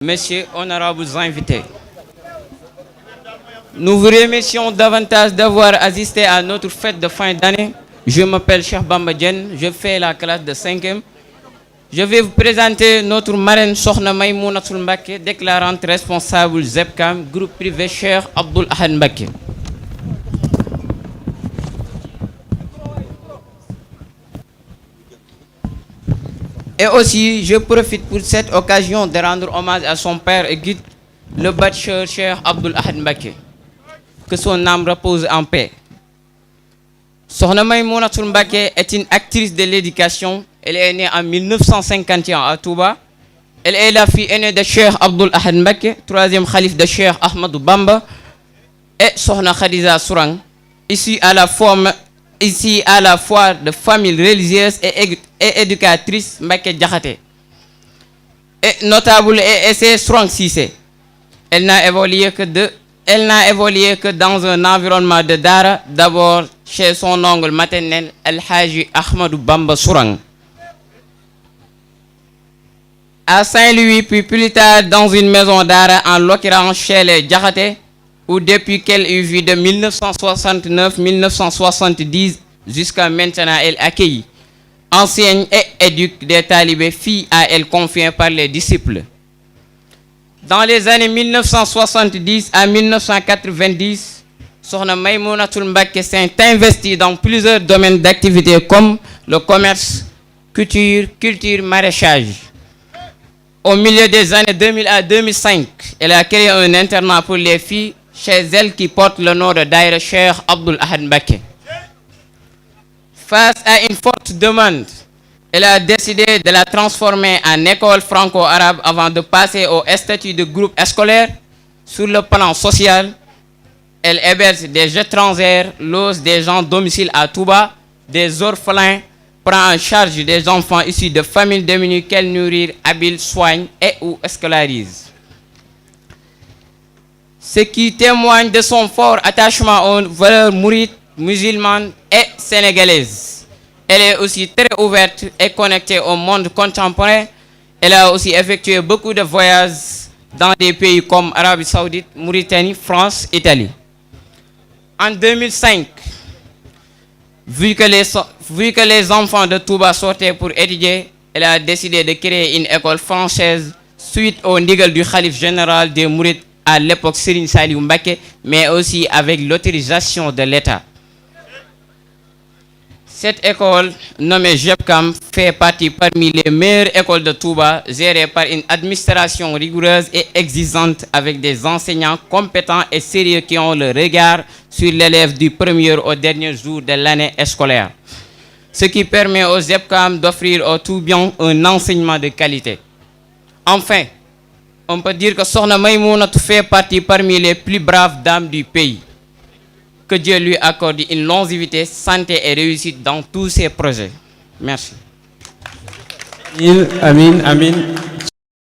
Messieurs, honorables invités, nous vous remercions davantage d'avoir assisté à notre fête de fin d'année. Je m'appelle Cheikh Bamba Diène, je fais la classe de 5e. Je vais vous présenter notre marraine Sokhna Maïmounatoul Mbacké, déclarante responsable ZEPCAM, groupe privé Cheikh Abdoul Ahad Mbacké. Et aussi, je profite pour cette occasion de rendre hommage à son père et guide, le bacheur Cheikh Abdoul Ahad Mbacké. Que son âme repose en paix. Sokhna Maïmounatoul Mbacké est une actrice de l'éducation. Elle est née en 1951 à Touba. Elle est la fille aînée de Cheikh Abdoul Ahad Mbacké, troisième khalife de Cheikh Ahmadou Bamba, et Sokhna Khadija Sourang, ici à la fois de famille religieuse et éducatrice Mbacké Diakhaté, et notable et essai Sourang Cissé. Elle n'a évolué que dans un environnement de Dara, d'abord chez son oncle maternel El Hadji Ahmadou Bamba Sourang, à Saint-Louis, puis plus tard dans une maison d'art, en l'occurrence chez les Diakhaté, où depuis qu'elle y vit de 1969-1970 jusqu'à maintenant, elle accueille, enseigne et éduque des talibés, filles à elle confiées par les disciples. Dans les années 1970 à 1990, Sokhna Maïmounatoul Mbacké s'est investie dans plusieurs domaines d'activité comme le commerce, culture, maraîchage. Au milieu des années 2000 à 2005, elle a créé un internat pour les filles chez elle qui porte le nom de Daïra Cheikh Abdoul Ahad Mbacké. Face à une forte demande, elle a décidé de la transformer en école franco-arabe avant de passer au statut de groupe scolaire. Sur le plan social, elle héberge des étrangères, loge des gens domicile à Touba, des orphelins, prend en charge des enfants issus de familles démunies qu'elle nourrit, habille, soigne et ou scolarise. Ce qui témoigne de son fort attachement aux valeurs mourides, musulmanes et sénégalaises. Elle est aussi très ouverte et connectée au monde contemporain. Elle a aussi effectué beaucoup de voyages dans des pays comme Arabie Saoudite, Mauritanie, France, Italie. En 2005, vu que les enfants de Touba sortaient pour étudier, elle a décidé de créer une école française suite au ndigal du khalife général des Mourides à l'époque Serigne Saliou Mbacké, mais aussi avec l'autorisation de l'État. Cette école, nommée ZEPCAM, fait partie parmi les meilleures écoles de Touba, gérée par une administration rigoureuse et exigeante avec des enseignants compétents et sérieux qui ont le regard sur l'élève du premier au dernier jour de l'année scolaire. Ce qui permet aux ZEPCAM d'offrir au tout bien un enseignement de qualité. Enfin, on peut dire que Sokhna Maïmounatoul fait partie parmi les plus braves dames du pays. Que Dieu lui accorde une longévité, santé et réussite dans tous ses projets. Merci. Amin.